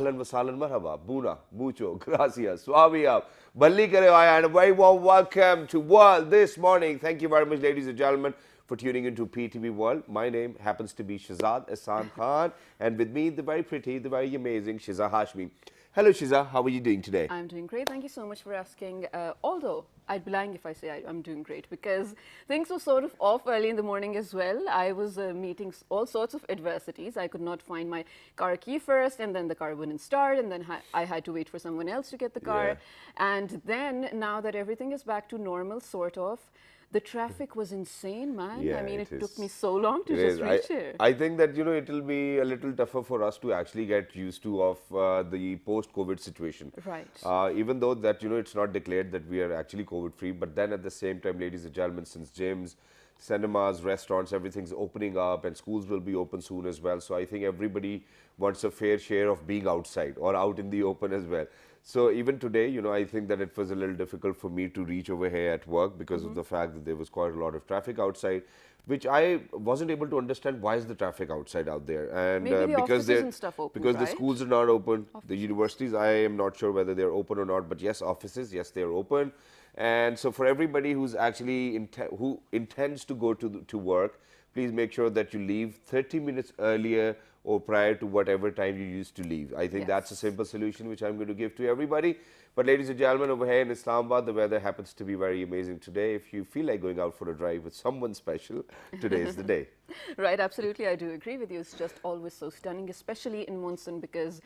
ahlan wa sahlan marhaba, buna, mucho, gracias, suaviya, balli kare aaya, and a very warm welcome to World this morning. Thank you very much, ladies and gentlemen, for tuning into PTV World. My name happens to be Shahzad Ahsan Khan, and with me, the very pretty, the very amazing Shiza Hashmi. Hello, Shiza. How are you doing today? I'm doing great. Thank you so much for asking. Although I'd be lying if I say I'm doing great because things were sort of off early in the morning as well. I was meeting all sorts of adversities. I could not find my car key first, and then the car wouldn't start, and then I had to wait for someone else to get the car. Yeah. And then now that everything is back to normal, sort of, the traffic was insane, man. Yeah, I mean, it it took is. me so long to It just is. reach here. I think that, it will be a little tougher for us to actually get used to of the post-COVID situation. Right. Even though that, it's not declared that we are actually COVID-free, but then at the same time, ladies and gentlemen, since gyms, cinemas, restaurants, everything's opening up and schools will be open soon as well. So I think everybody wants a fair share of being outside or out in the open as well. So even today, I think that it was a little difficult for me to reach over here at work because of the fact that there was quite a lot of traffic outside, which I wasn't able to understand why is the traffic outside out there. And Maybe the because offices and stuff open, because the right? schools are not open, the universities, I am not sure whether they're open or not, but yes, offices, yes, they're open. And so for everybody who's actually who intends to go to work, please make sure that you leave 30 minutes earlier or prior to whatever time you used to leave. I think that's a simple solution which I'm going to give to everybody. But ladies and gentlemen, over here in Islamabad, the weather happens to be very amazing today. If you feel like going out for a drive with someone special, today is the day. Right, absolutely. I do agree with you. It's just always so stunning, especially in monsoon, because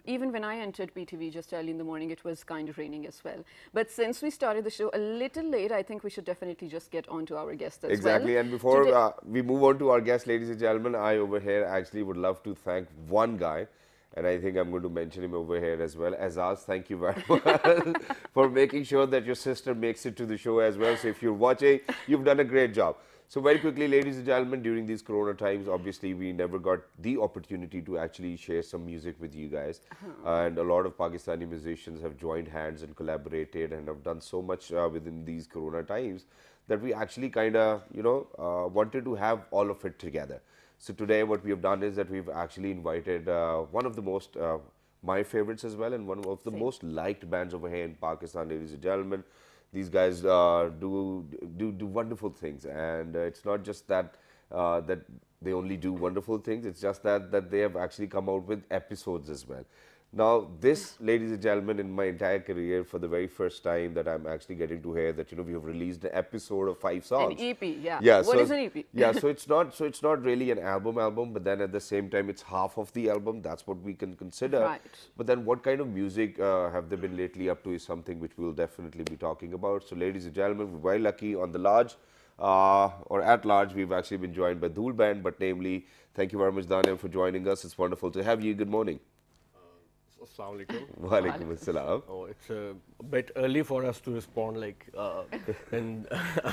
even when I entered PTV just early in the morning, it was kind of raining as well. But since we started the show a little late, I think we should definitely just get on to our guest as well. Exactly. And before we move on to our guest, ladies and gentlemen, I over here actually would love to thank one guy. And I think I'm going to mention him over here as well. Azaz, thank you very much for making sure that your sister makes it to the show as well. So if you're watching, you've done a great job. So very quickly, ladies and gentlemen, during these Corona times, obviously we never got the opportunity to actually share some music with you guys. And a lot of Pakistani musicians have joined hands and collaborated and have done so much within these Corona times that we actually kind of, wanted to have all of it together. So today what we have done is that we've actually invited one of the most, my favorites as well, and one of the most liked bands over here in Pakistan, ladies and gentlemen. These guys do wonderful things, and it's not just that that they only do wonderful things, it's just that they have actually come out with episodes as well. Now, this, ladies and gentlemen, in my entire career, for the very first time that I'm actually getting to hear that, we have released an episode of 5 songs. An EP, yeah. Yeah. What is an EP? Yeah, so it's not really an album, but then at the same time, it's half of the album. That's what we can consider. Right. But then what kind of music have they been lately up to is something which we'll definitely be talking about. So, ladies and gentlemen, we're very lucky on the large, or at large, we've actually been joined by Dhool Band, but namely, thank you very much, Daniel, for joining us. It's wonderful to have you. Good morning. Assalamu alaikum. Wa alaikum assalam. Oh, it's a bit early for us to respond, and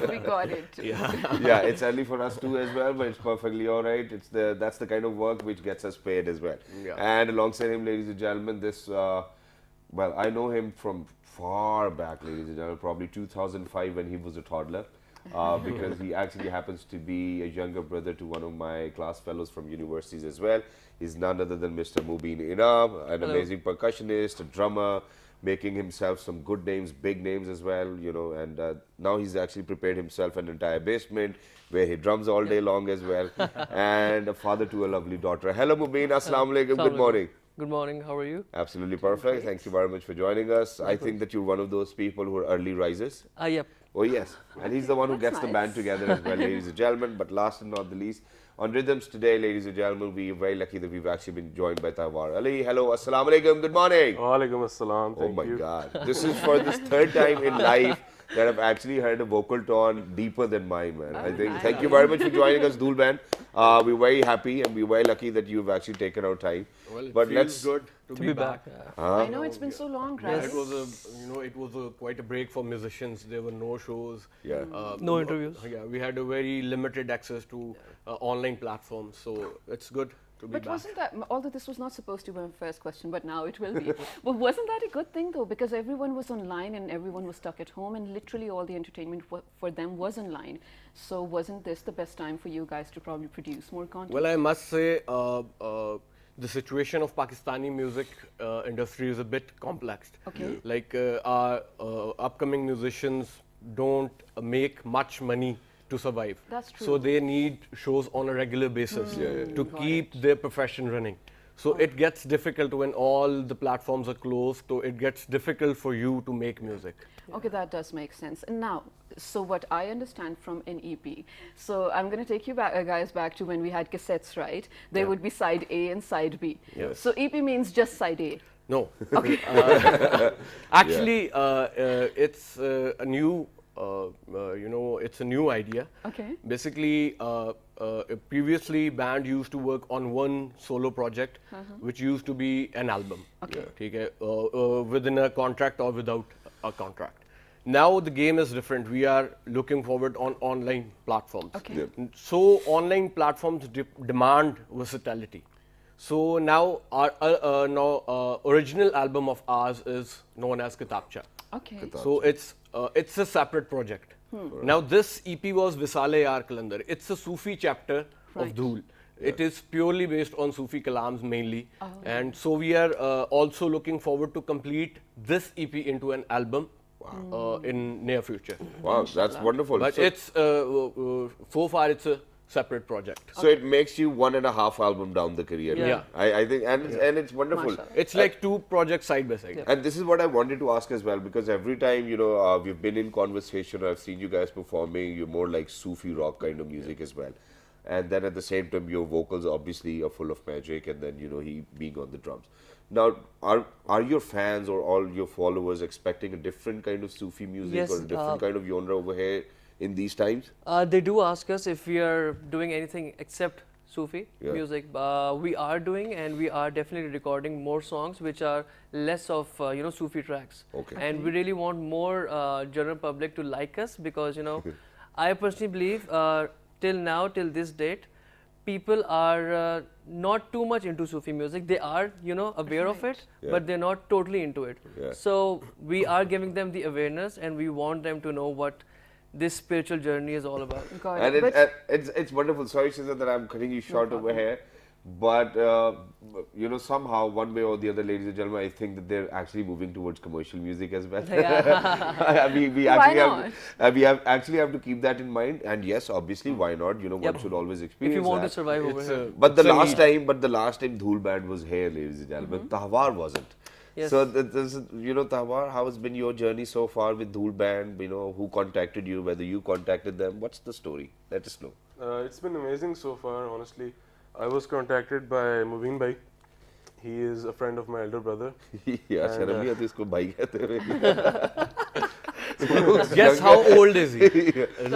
We got it. Yeah, it's early for us too as well, but it's perfectly all right. That's the kind of work which gets us paid as well. Yeah. And alongside him, ladies and gentlemen, well, I know him from far back, ladies and gentlemen, probably 2005 when he was a toddler. Because he actually happens to be a younger brother to one of my class fellows from universities as well. He's none other than Mr. Mubin Inam, an amazing percussionist, a drummer, making himself some good names, big names as well, and now he's actually prepared himself an entire basement where he drums all day long as well, and a father to a lovely daughter. Hello Mubin, assalamu alaikum, good morning. Good morning, how are you? Absolutely perfect. Thank you very much for joining us. I think that you're one of those people who are early risers. Yep. Oh yes, and he's the one who gets the nice. band together as well, ladies and gentlemen. But last and not the least, on rhythms today, ladies and gentlemen, we are very lucky that we've actually been joined by Tawar Ali. Hello, assalamu alaikum, good morning. Walaikum assalam. Oh my God, this is for this third time in life that I've actually heard a vocal tone deeper than mine, man. I think. nice. Thank you very much for joining us, Dhool Band. We're very happy and we're very lucky that you've actually taken out time. well, it But feels let's good to To be back. I know it's been so long, right? It was quite a break for musicians. There were no shows. Yeah. No interviews. Yeah, we had a very limited access to online platforms, so it's good to be But back. wasn't that, although this was not supposed to be my first question, but now it will be. But wasn't that a good thing though? Because everyone was online and everyone was stuck at home and literally all the entertainment for them was online. So wasn't this the best time for you guys to probably produce more content? Well, I must say, the situation of Pakistani music industry is a bit complex. Okay. Like our upcoming musicians don't make much money to survive. That's true. So they need shows on a regular basis to keep their profession running. So it gets difficult when all the platforms are closed. So it gets difficult for you to make music. Okay, that does make sense. And now, so what I understand from an EP, so I'm going to take you back, guys back to when we had cassettes, right? There would be side A and side B. Yes. So EP means just side A. No. Okay. Actually, it's a new, it's a new idea. Okay. Basically, previously band used to work on one solo project, which used to be an album. Okay. ठीक है, within a contract or without a contract. Now the game is different. We are looking forward on online platforms. Okay. So online platforms demand versatility. So now our original album of ours is known as Kitabcha. Okay. So it's a separate project. Now this EP was Visale Yar Kalandar. It's a Sufi chapter Right. of Dhul. It is purely based on Sufi kalams mainly. And so we are also looking forward to complete this EP into an album in near future. Wow, that's wonderful. But So- it's so far it's a separate project. So it makes you 1.5 album down the career. Yeah. I think, and it's wonderful. Mashallah. It's like two projects side by side. And this is what I wanted to ask as well, because every time, we've been in conversation, I've seen you guys performing, you're more like Sufi rock kind of music as well. And then at the same time, your vocals obviously are full of magic, and then, he being on the drums. Now, are your fans or all your followers expecting a different kind of Sufi music Yes, or a different kind of genre over here in these times? They do ask us if we are doing anything except Sufi Yeah. music. We are doing, and we are definitely recording more songs which are less of Sufi tracks. Okay. And we really want more general public to like us because I personally believe till this date, people are not too much into Sufi music. They are aware of it, Yeah. but they're not totally into it. Yeah. So we are giving them the awareness, and we want them to know what this spiritual journey is all about. Got And it. it's wonderful. Sorry, Shizan, that I'm cutting you short over here. But, somehow, one way or the other, ladies and gentlemen, I think that they're actually moving towards commercial music as well. we actually actually have to keep that in mind. And yes, obviously, why not? One should always If experience you want that. to survive over here. But the It's a need. last time Dhool Band was here, ladies and gentlemen, Tahwar wasn't. Yes. So, Tahwar, how has been your journey so far with Dhool Band? Who contacted you, whether you contacted them? What's the story? Let us know. It's been amazing so far, honestly. I was contacted by Mubin Bhai. He is a friend of my elder brother. Yeah, And, शर्म नहीं आती इसको भाई कहते हुए. Guess how old is he?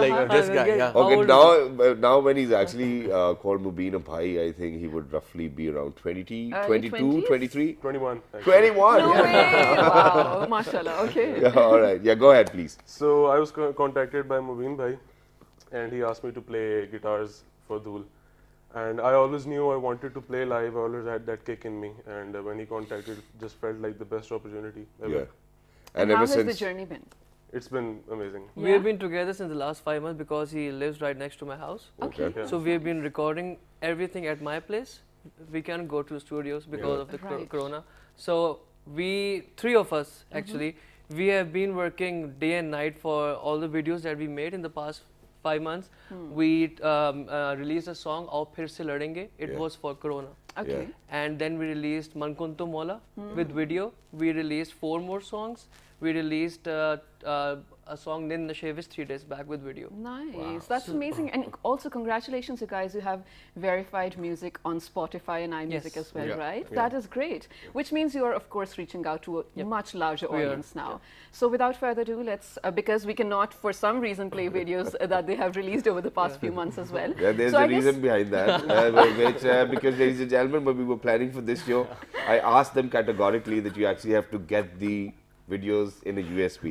Like this guy, yeah. How Okay, old now when he's actually called Mubin a bhai, I think he would roughly be around 20, Early 22, 20s? 23? 21. actually. 21! No yeah. way! Wow, mashallah. Okay. Yeah, all right. Yeah, go ahead, please. So I was contacted by Mubin Bhai, and he asked me to play guitars for Dhul. And I always knew I wanted to play live. I always had that kick in me. And when he contacted, it just felt like the best opportunity ever. Yeah. And ever how has the since. journey been? It's been amazing. We have been together since the last 5 months because he lives right next to my house. Okay. Yeah. So we have been recording everything at my place. We can't go to studios because of the Right. corona. So three of us actually, we have been working day and night for all the videos that we made in the past 5 months. We released a song, Aao Phir Se Ladenge. It Yeah. was for corona. Okay. And then we released Man Kuntu Mola with video. We released 4 more songs. We released a song Nin Nashevis 3 days back with video. Nice. That's amazing. And also, congratulations, you guys. You have verified music on Spotify and iMusic Yes. as well, Yeah. right? Yeah. That is great. Which means you are, of course, reaching out to a much larger We are. audience now. So, without further ado, let's, because we cannot, for some reason, play videos that they have released over the past few months as well. Yeah, there's So a I guess- reason behind that. Which, because, ladies and gentlemen, when we were planning for this show, I asked them categorically that you actually have to get the videos in a USB.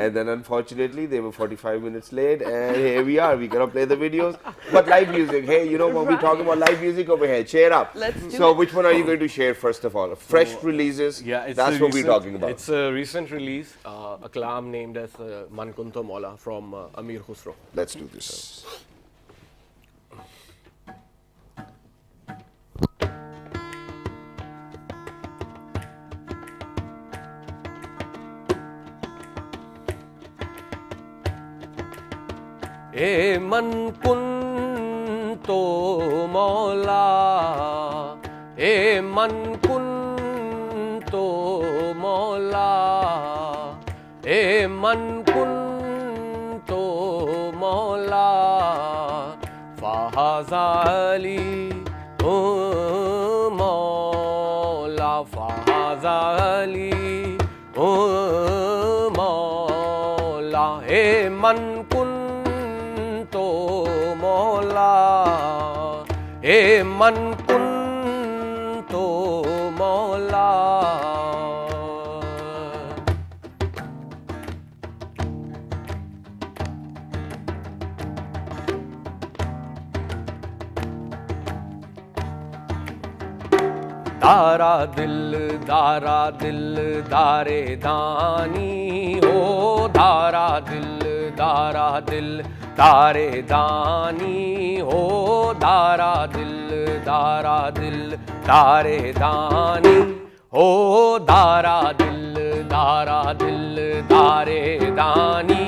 And then unfortunately they were 45 minutes late, and here we are. We cannot play the videos. But live music, hey, when we're talking about live music over here, cheer up. Let's do So it. which one are you going to share first of all? Fresh releases, Yeah, it's that's a what we're recent- talking about. It's a recent release, a kalam named as Man Kuntu Mola from Amir Khusro. Let's do this. ए मन कुन तो मौला ए मन कुन तो मौला ए मन कुन तो मौला फ़ाज़ाली ओ मौला फ़ाज़ाली ओ मौला ए मन कुन तो मौला ए मन कुन तो मौला दारा दिल दारे दानी हो दारा दिल दारे दानी हो दारा दिल दारे दानी हो दारा दिल दारे दानी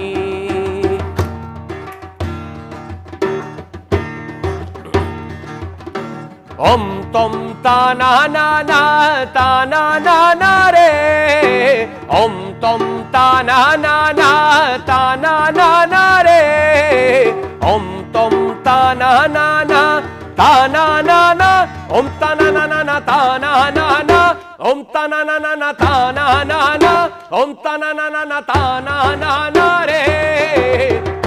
Om tom ta na na na re Om tom ta na na na re Om tom ta na na na Om ta na na na Om ta na na na Om ta na na na re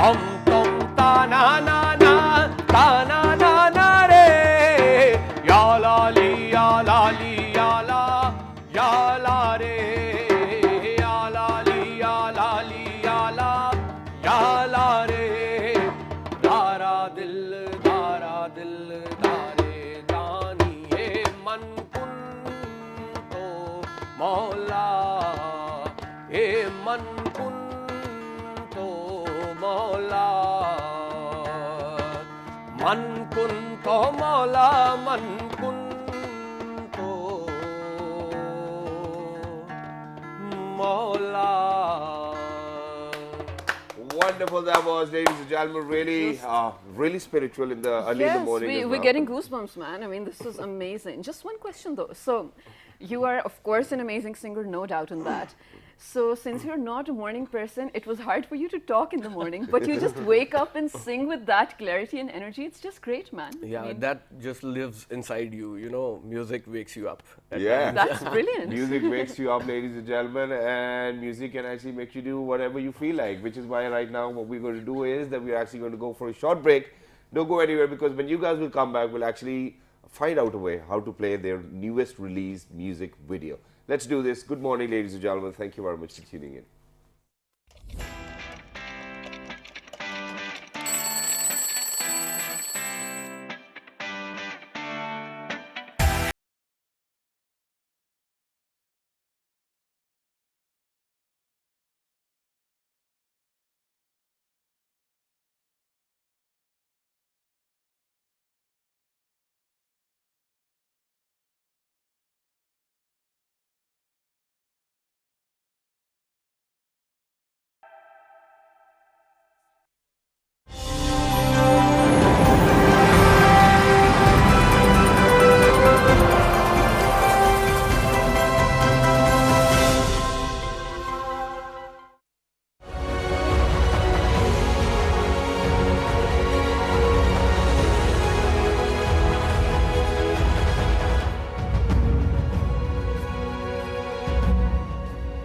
Om tom ta na na re Ya la li ya la li ya la re ya la li ya la li ya la re dara dil dare dani e man kun to maula e man kun to maula man kun to maula man kun to maula. Wonderful that was, ladies and gentlemen. Really spiritual in the early in the morning. Yes, we're getting goosebumps, man. I mean, this was amazing. Just one question though. So, you are of course an amazing singer, no doubt in that. So, since you're not a morning person, it was hard for you to talk in the morning, but you just wake up and sing with that clarity and energy. It's just great, man. Yeah, I mean, that just lives inside you. You know, music wakes you up. at Yeah. times. that's brilliant. Music wakes you up, ladies and gentlemen, and music can actually make you do whatever you feel like, which is why right now what we're going to do is that we're actually going to go for a short break. Don't go anywhere, because when you guys will come back, we'll actually find out a way how to play their newest released music video. Let's do this. Good morning, ladies and gentlemen. Thank you very much for tuning in.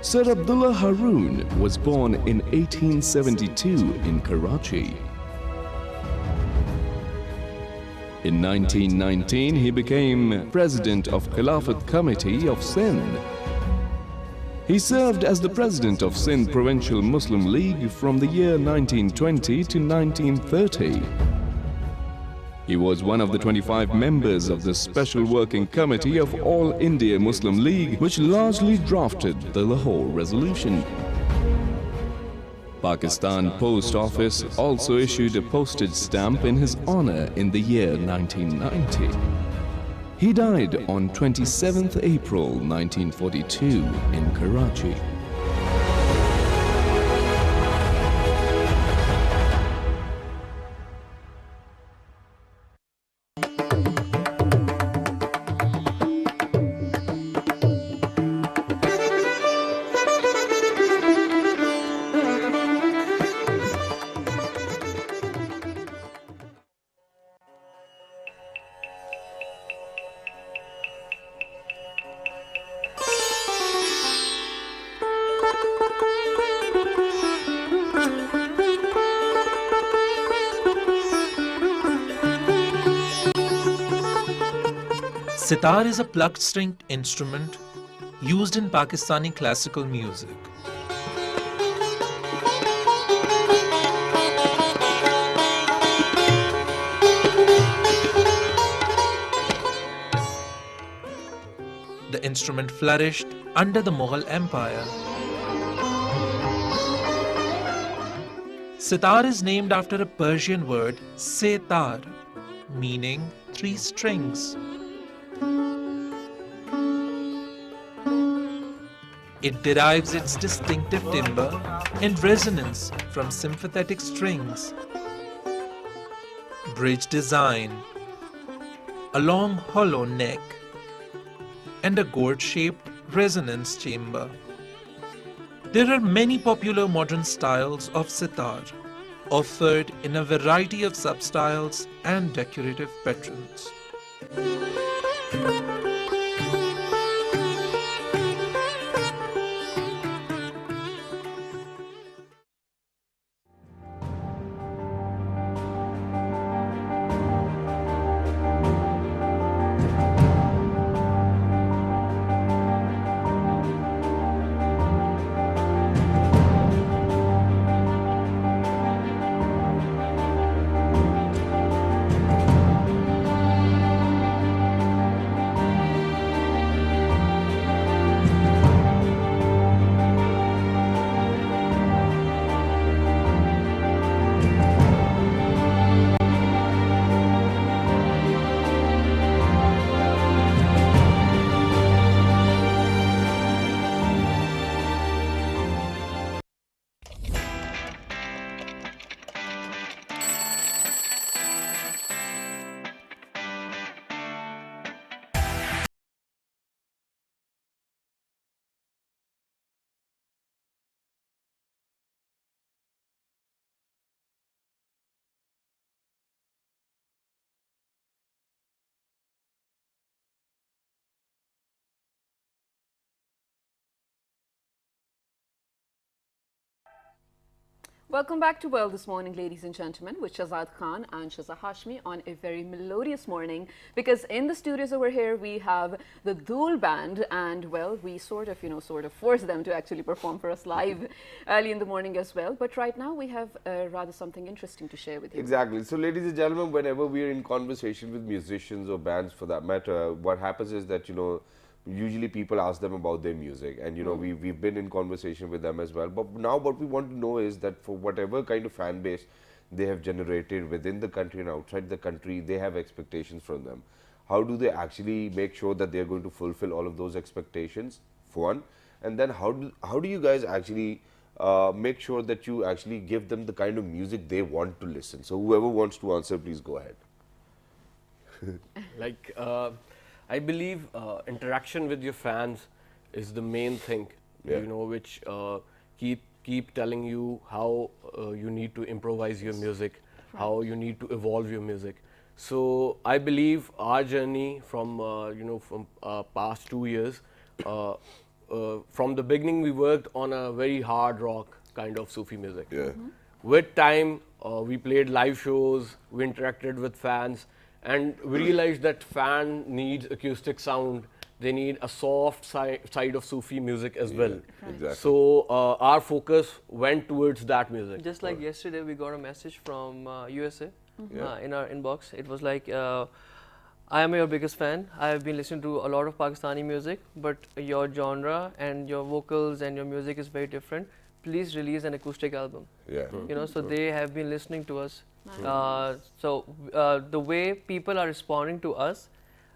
Sir Abdullah Haroon was born in 1872 in Karachi. In 1919, he became president of Khilafat Committee of Sindh. He served as the president of Sindh Provincial Muslim League from the year 1920 to 1930. He was one of the 25 members of the Special Working Committee of All India Muslim League, which largely drafted the Lahore Resolution. Pakistan Post Office also issued a postage stamp in his honor in the year 1990. He died on 27th April 1942 in Karachi. Sitar is a plucked stringed instrument used in Pakistani classical music. The instrument flourished under the Mughal Empire. Sitar is named after a Persian word, setar, meaning 3 strings. It derives its distinctive timbre and resonance from sympathetic strings, bridge design, a long hollow neck, and a gourd-shaped resonance chamber. There are many popular modern styles of sitar, offered in a variety of substyles and decorative patterns. Welcome back to World This Morning, ladies and gentlemen, with Shahzad Khan and Shaza Hashmi on a very melodious morning, because in the studios over here we have the Dhool Band, and well, we sort of force them to actually perform for us live early in the morning as well. But right now we have rather something interesting to share with you. Exactly. So, ladies and gentlemen, whenever we are in conversation with musicians or bands for that matter, what happens is that, usually people ask them about their music, and we've been in conversation with them as well. But now what we want to know is that for whatever kind of fan base they have generated within the country and outside the country, they have expectations from them. How do they actually make sure that they're going to fulfill all of those expectations, for one? And then how do you guys actually make sure that you actually give them the kind of music they want to listen? So whoever wants to answer, please go ahead. I believe interaction with your fans is the main thing, which keep telling you how you need to improvise your music, how you need to evolve your music. So I believe our journey from past 2 years, from the beginning we worked on a very hard rock kind of Sufi music. Yeah. With time, we played live shows, we interacted with fans, and we realized that fan needs acoustic sound. They need a soft side of Sufi music as well. Exactly. So our focus went towards that music. Just like yesterday, we got a message from USA Yeah. in our inbox. It was like, I am your biggest fan. I have been listening to a lot of Pakistani music, but your genre and your vocals and your music is very different. Please release an acoustic album. Yeah. So they have been listening to us. The way people are responding to us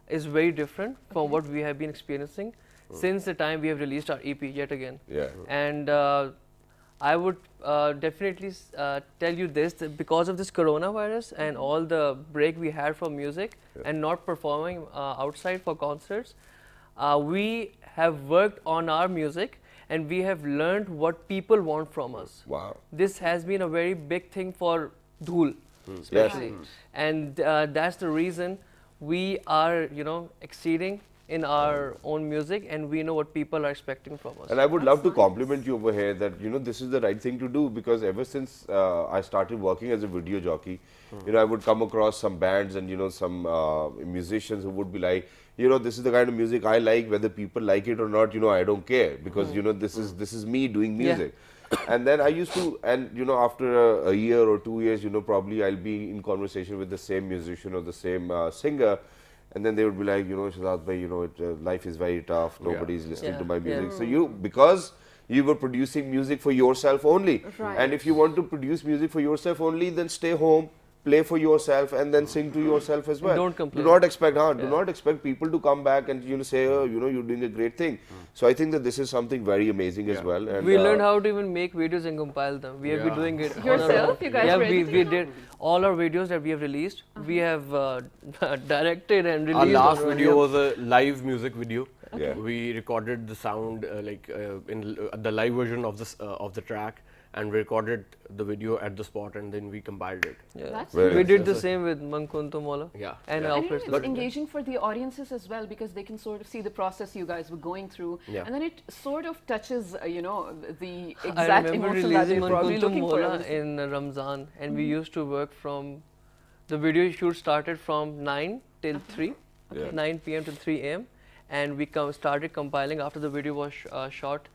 is very different from what we have been experiencing since the time we have released our EP yet again. Yeah. And I would definitely tell you this, that because of this coronavirus and all the break we had from music and not performing outside for concerts, we have worked on our music and we have learned what people want from us. Wow. This has been a very big thing for Dhul, especially. And that's the reason we are, exceeding in our own music, and we know what people are expecting from us. And I would love to compliment you over here that, this is the right thing to do, because ever since I started working as a video jockey, I would come across some bands and, some musicians who would be like, you know, this is the kind of music I like, whether people like it or not, you know, I don't care, because you know, this is me doing music. And then I used to, and you know, after a year or 2 years, you know, probably I'll be in conversation with the same musician or the same singer, and then they would be like, you know, Shahzad bhai, you know, life is very tough, nobody's listening to my music. So you, because you were producing music for yourself only, and if you want to produce music for yourself only, then stay home, play for yourself, and then sing to yourself as well. Don't complain. Do not expect, do not expect people to come back and, you know, say, oh, you know, you're doing a great thing. So I think that this is something very amazing as well. And we learned how to even make videos and compile them. We have been doing it on our Yourself? own. You guys Yeah, were we did all our videos that we have released. We have directed and released. Our last on our video own. was a live music video. Yeah. We recorded the sound in the live version of the track, and we recorded the video at the spot, and then we compiled it. Yeah. That's Very We nice. did the same with Mankunto Mola. Yeah. And Yeah. And you know, Alfred. it's engaging for the audiences as well, because they can sort of see the process you guys were going through, Yeah. and then it sort of touches, you know, the I exact remember emotion that releasing they're probably Mankunto looking for. Mola in Ramzan, and we used to work from, the video shoot started from 9 till 3, Yeah. 9 p.m. till 3 a.m. And we started compiling after the video was shot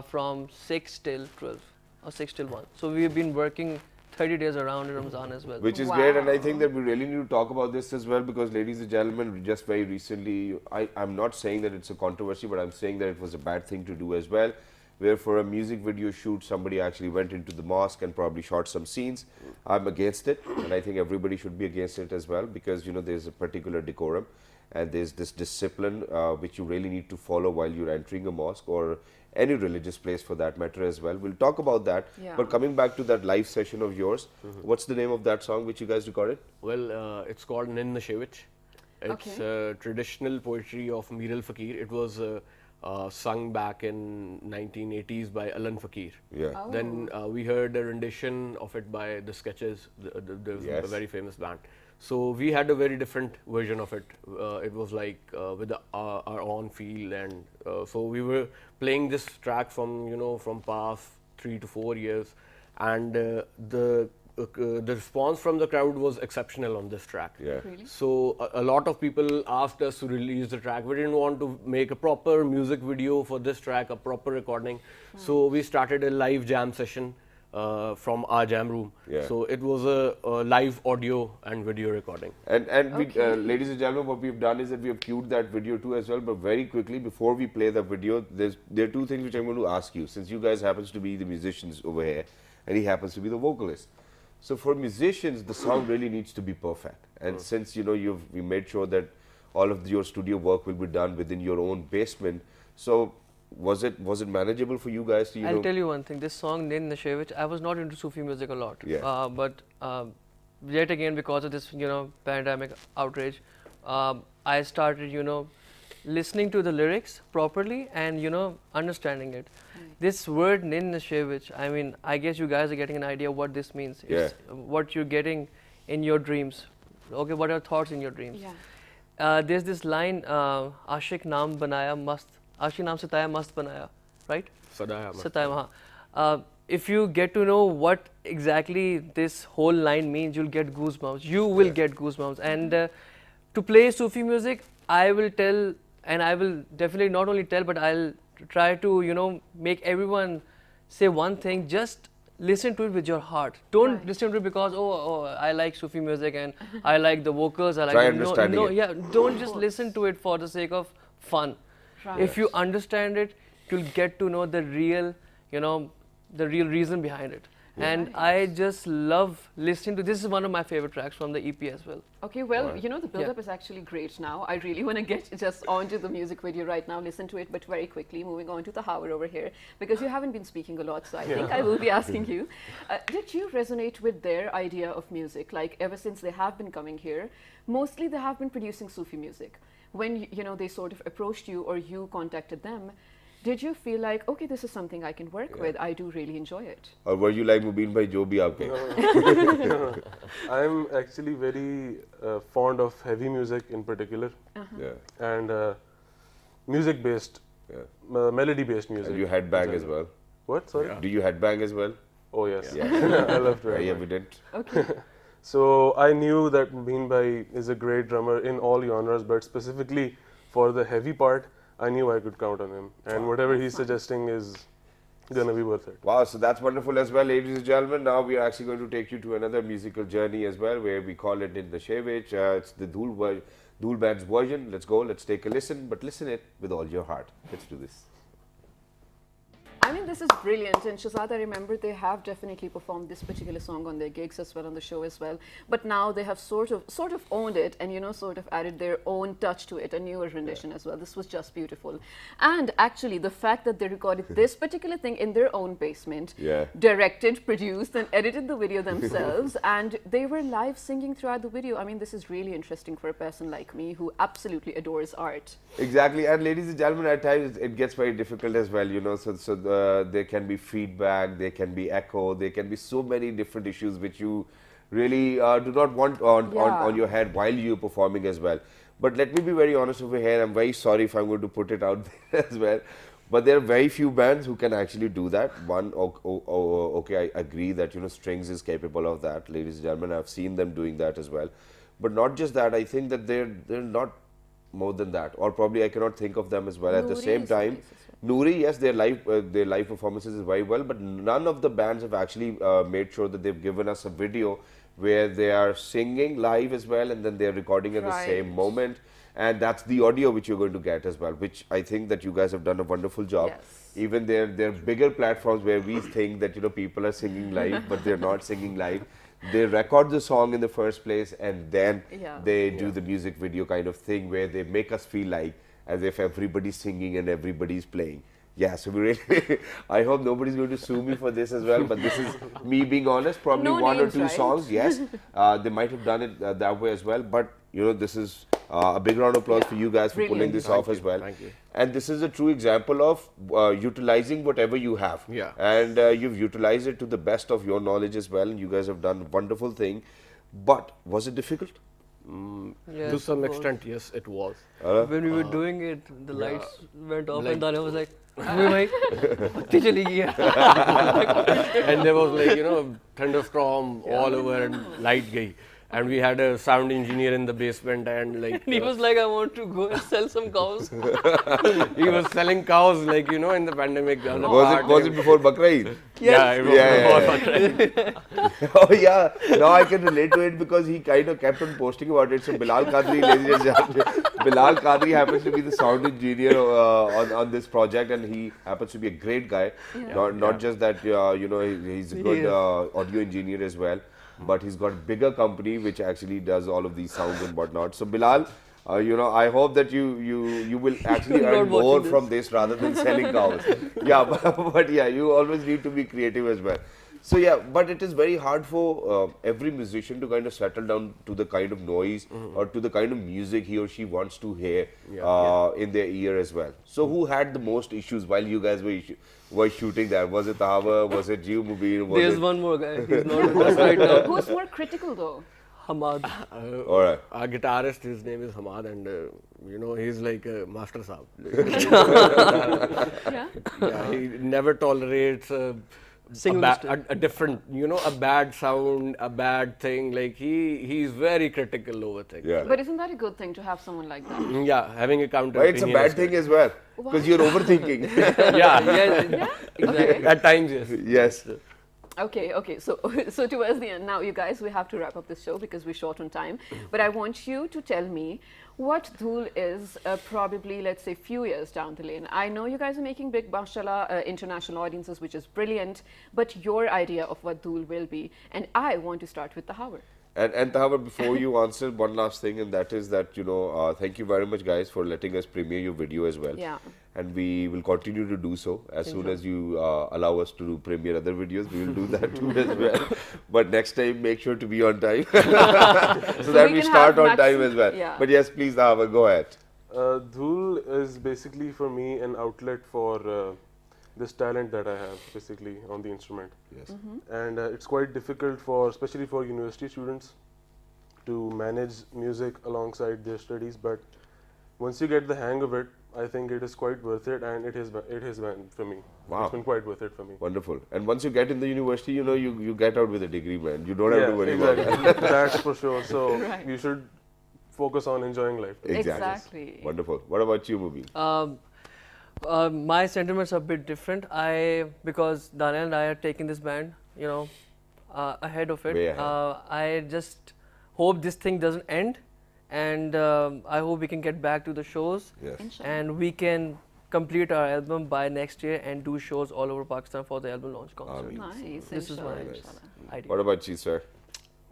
from 6 till 12 or 6 till 1. So we've been working 30 days around in Ramzan as well. Which is great, and I think that we really need to talk about this as well, because ladies and gentlemen, just very recently, I'm not saying that it's a controversy, but I'm saying that it was a bad thing to do as well, where for a music video shoot, somebody actually went into the mosque and probably shot some scenes. I'm against it, and I think everybody should be against it as well, because you know, there's a particular decorum and there's this discipline which you really need to follow while you're entering a mosque or any religious place for that matter as well. We'll talk about that. Yeah. But coming back to that live session of yours, what's the name of that song which you guys recorded? Well, it's called Nin Nashevich. It's traditional poetry of Mir al Fakir. It was sung back in 1980s by Alan Fakir. Yeah. Oh. Then we heard a rendition of it by The Sketches, the Yes. a very famous band. So we had a very different version of it. It was like with our own feel, and so we were playing this track from past 3 to 4 years, and the response from the crowd was exceptional on this track. Yeah. Really? So a lot of people asked us to release the track. We didn't want to make a proper music video for this track, a proper recording. So we started a live jam session from our jam room. Yeah. So it was a live audio and video recording. And we, ladies and gentlemen, what we've done is that we have queued that video too as well. But very quickly, before we play the video, there are two things which I'm going to ask you. Since you guys happens to be the musicians over here, and he happens to be the vocalist. So for musicians, the sound really needs to be perfect. And since you know we made sure that all of your studio work will be done within your own basement, so was it manageable for you guys to I'll tell you one thing. This song Nin Nashevich, I was not into Sufi music a lot. Yeah. But yet again, because of this pandemic outrage, I started listening to the lyrics properly and understanding it. This word Nin Nashevich, I mean, I guess you guys are getting an idea what this means. It's what you're getting in your dreams. Okay, what are thoughts in your dreams? Yeah. There's this line, Ashik naam banaya mast, Ashik naam sataya mast banaya, right? Sadaya Mast. Sataya, if you get to know what exactly this whole line means, you'll get goosebumps. You will get goosebumps. And to play Sufi music, I will tell, and I will definitely not only tell, but I'll try to make everyone say one thing. Just listen to it with your heart. Don't listen to it because I like Sufi music and I like the vocals. I like Try the understanding it. yeah. Don't just listen to it for the sake of fun. Right. If you understand it, you'll get to know the real, the real reason behind it. And I just love listening to. This is one of my favorite tracks from the EP as well. Okay, well, the build-up is actually great now. I really want to get just onto the music video right now, listen to it, but very quickly moving on to the Howard over here, because you haven't been speaking a lot, so I think I will be asking you. Did you resonate with their idea of music? Like, ever since they have been coming here, mostly they have been producing Sufi music. When, they sort of approached you or you contacted them, did you feel like, okay, this is something I can work with, I do really enjoy it? Or were you like Mubin bhai, jo bhi aapke? I'm actually very fond of heavy music in particular, Yeah. and music-based, melody-based music. And you headbang as well. What? Sorry? Do you headbang as well? Oh yes, Yeah. I love to. Very headbang. evident. Okay. So I knew that Mubin bhai is a great drummer in all genres, but specifically for the heavy part, I knew I could count on him. And whatever he's suggesting is gonna be worth it. Wow, so that's wonderful as well, ladies and gentlemen. Now we are actually going to take you to another musical journey as well, where we call it in the Shevich. It's the Dhool Band's version. Let's go, let's take a listen, but listen it with all your heart. Let's do this. I mean, this is brilliant, and Shahzad, I remember they have definitely performed this particular song on their gigs as well, on the show as well. But now they have sort of owned it, and sort of added their own touch to it, a newer rendition as well. This was just beautiful, and actually the fact that they recorded this particular thing in their own basement, directed, produced, and edited the video themselves, and they were live singing throughout the video. I mean, this is really interesting for a person like me who absolutely adores art. Exactly, and ladies and gentlemen, at times it gets very difficult as well, there can be feedback, there can be echo, there can be so many different issues which you really do not want on your head while you're performing as well. But let me be very honest over here, I'm very sorry if I'm going to put it out there as well, but there are very few bands who can actually do that. One, okay, I agree that Strings is capable of that, ladies and gentlemen, I've seen them doing that as well. But not just that, I think that they're not more than that, or probably I cannot think of them as well. At the same time, Noori, yes, their live performances is very well, but none of the bands have actually made sure that they've given us a video where they are singing live as well, and then they're recording at the same moment, and that's the audio which you're going to get as well, which I think that you guys have done a wonderful job. Even there are bigger platforms where we think that people are singing live, but they're not singing live. They record the song in the first place, and then they do the music video kind of thing where they make us feel like as if everybody's singing and everybody's playing. Yeah, so we really, I hope nobody's going to sue me for this as well, but this is me being honest, probably one or two songs, yes. They might have done it that way as well, but this is a big round of applause for you guys for pulling this off as well. Thank you. And this is a true example of utilizing whatever you have. Yeah. And you've utilized it to the best of your knowledge as well, and you guys have done a wonderful thing. But was it difficult? Yes, To some it was. extent, yes, it was. When we were doing it, the lights went off, and Dana was like, "Batti chali gayi." And there was thunderstorm all over and light gayi. And we had a sound engineer in the basement, and He was like, "I want to go and sell some cows." he was selling cows in the pandemic. Was it before Bakra Eid? Yeah, it was before. Oh yeah, now I can relate to it because he kind of kept on posting about it. So Bilal Qadri, ladies and gentlemen, Bilal Qadri happens to be the sound engineer on this project, and he happens to be a great guy. Not just that, he's a good audio engineer as well, but he's got a bigger company which actually does all of these sounds and whatnot. So Bilal, I hope that you will actually earn more from this rather than selling cows. Yeah, but yeah, you always need to be creative as well. So yeah, but it is very hard for every musician to kind of settle down to the kind of noise or to the kind of music he or she wants to hear in their ear as well. So who had the most issues while you guys were shooting that? Was it Tawa? Was it Jiu Mubin? There's one more guy. He's not with us right now. Who's more critical though? Hamad. All right. Our guitarist, his name is Hamad, and he's like a master saab. Yeah, he never tolerates a different, a bad sound, a bad thing. He's very critical over things. Yeah. But isn't that a good thing to have someone like that? Yeah, having a counter. But it's a bad thing as well because you're overthinking. Yeah, Okay. at times, yes. Yes. Okay. So towards the end now, you guys, we have to wrap up this show because we're short on time. But I want you to tell me what Dhul is probably, let's say, few years down the lane. I know you guys are making big, mashallah, international audiences, which is brilliant. But your idea of what Dhul will be, and I want to start with Tahawar. And Tahawa, before you answer, one last thing, and that is that, thank you very much, guys, for letting us premiere your video as well. Yeah. And we will continue to do so. As soon as you allow us to premiere other videos, we will do that too as well. But next time, make sure to be on time so that we start on time as well. Yeah. But yes, please, Tahawa, go ahead. Dhul is basically for me an outlet for this talent that I have basically on the instrument. Yes. And it's quite difficult especially for university students to manage music alongside their studies, but once you get the hang of it, I think it is quite worth it, and it has been for me. Wow. It's been quite worth it for me. Wonderful. And once you get in the university, you get out with a degree, man. You don't have to worry about that. That's for sure. So you should focus on enjoying life. Exactly. Wonderful. What about you, Mubin? My sentiments are a bit different. Because Daniel and I are taking this band, ahead of it. Way ahead. I just hope this thing doesn't end, and I hope we can get back to the shows, Yes. Inshallah. and we can complete our album by next year and do shows all over Pakistan for the album launch concert. Ameen. Nice. This is my inshallah. idea. What about you, sir?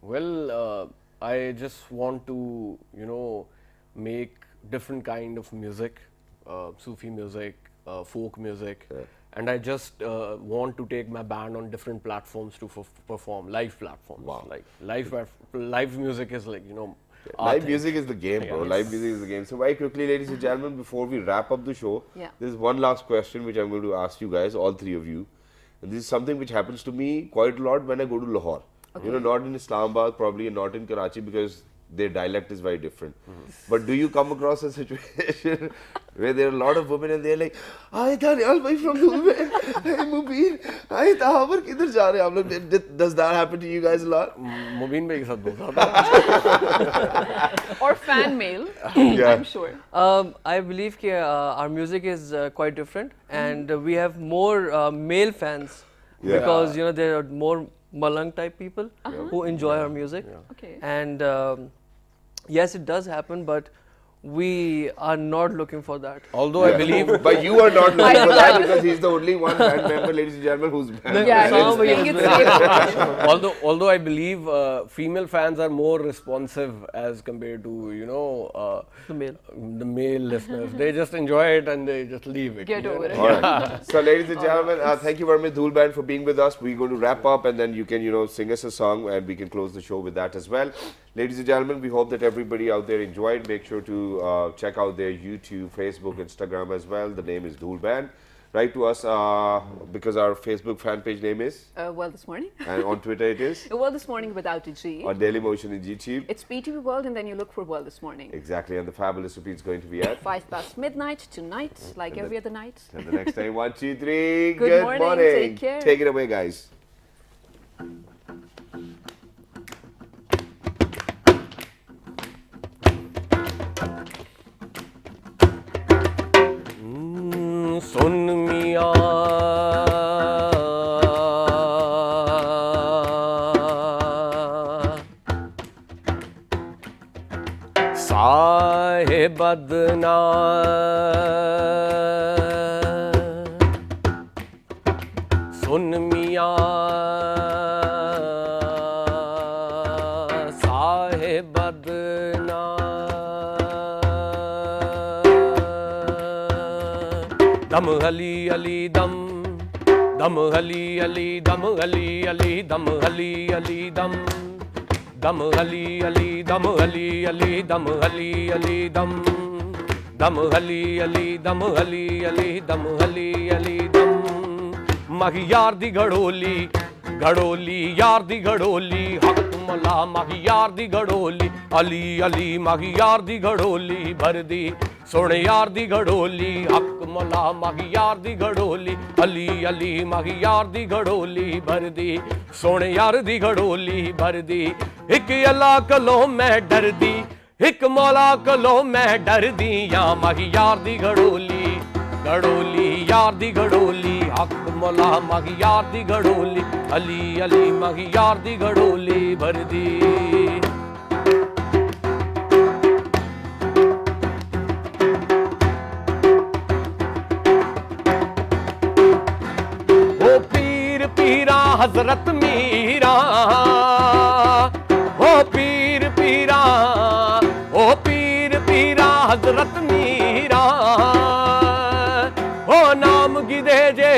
Well, I just want to, make different kind of music, Sufi music, folk music, and I just want to take my band on different platforms to perform, live platforms. Wow. Like live music is like, our Live thing. music is the game, bro. Yes. Live music is the game. So very quickly, ladies and gentlemen, before we wrap up the show, Yeah. there's one last question which I'm going to ask you guys, all three of you. And this is something which happens to me quite a lot when I go to Lahore. Not in Islamabad probably, and not in Karachi, because their dialect is very different. But do you come across a situation where there are a lot of women and they're like, "Hi, Daniel, bhai from Dhul Band. Hey, Mubin. Hi, Tahabar, kidhar ja rahe hain?" Does that happen to you guys a lot? Mubin bhai ke saath both Or fan mail, Yeah. I'm sure. I believe our music is quite different, and we have more male fans Yeah. because there are more Malang type people who enjoy our music. Okay. And yes, it does happen, but we are not looking for that. Although I believe But you are not looking for that because he's the only one band member, ladies and gentlemen, who's band. Yeah, Some he's way playing as it safe. although I believe female fans are more responsive as compared to The male. the male listeners. They just enjoy it and they just leave it. Get over it. All right. So, ladies and gentlemen, thank you very much, Dhool Band, for being with us. We're going to wrap up, and then you can, sing us a song, and we can close the show with that as well. Ladies and gentlemen, we hope that everybody out there enjoyed. Make sure to check out their YouTube, Facebook, Instagram as well. The name is Dhool Band. Write to us because our Facebook fan page name is, Well, this morning. and on Twitter it is, Well, this morning without a G. on Daily Motion in YouTube. It's PTV World, and then you look for Well this morning. Exactly, and the fabulous repeat is going to be at. 5 past midnight tonight, like And every other night. And the next time, 1, 2, 3. Good morning, take care. Take it away, guys. सुन मियां साहिब बदना सुन मियां साहिब बदना दम अली अली दम दम अली अली दम अली अली दम अली अली दम दम अली अली दम अली अली दम अली अली दम दम अली अली दम अली अली दम अली अली दम मही यार दी घड़ोली घड़ोली यार दी घड़ोली हक तुमला मही यार दी घड़ोली अली अली मही यार दी घड़ोली भर दी सोने यार दी घड़ोली हक मला मही यार दी घड़ोली अली अली मही यार दी घड़ोली भर दी सोने यार दी घड़ोली भर दी एक अल्लाह कलो मैं डर दी एक मौला कलो मैं डर दी या मही यार दी घड़ोली घड़ोली यार दी घड़ोली हक मौला मही यार दी घड़ोली अली अली मही यार दी घड़ोली भर दी हजरत मीरा ओ पीर पीरा हजरत मीरा ओ नाम गिदे जे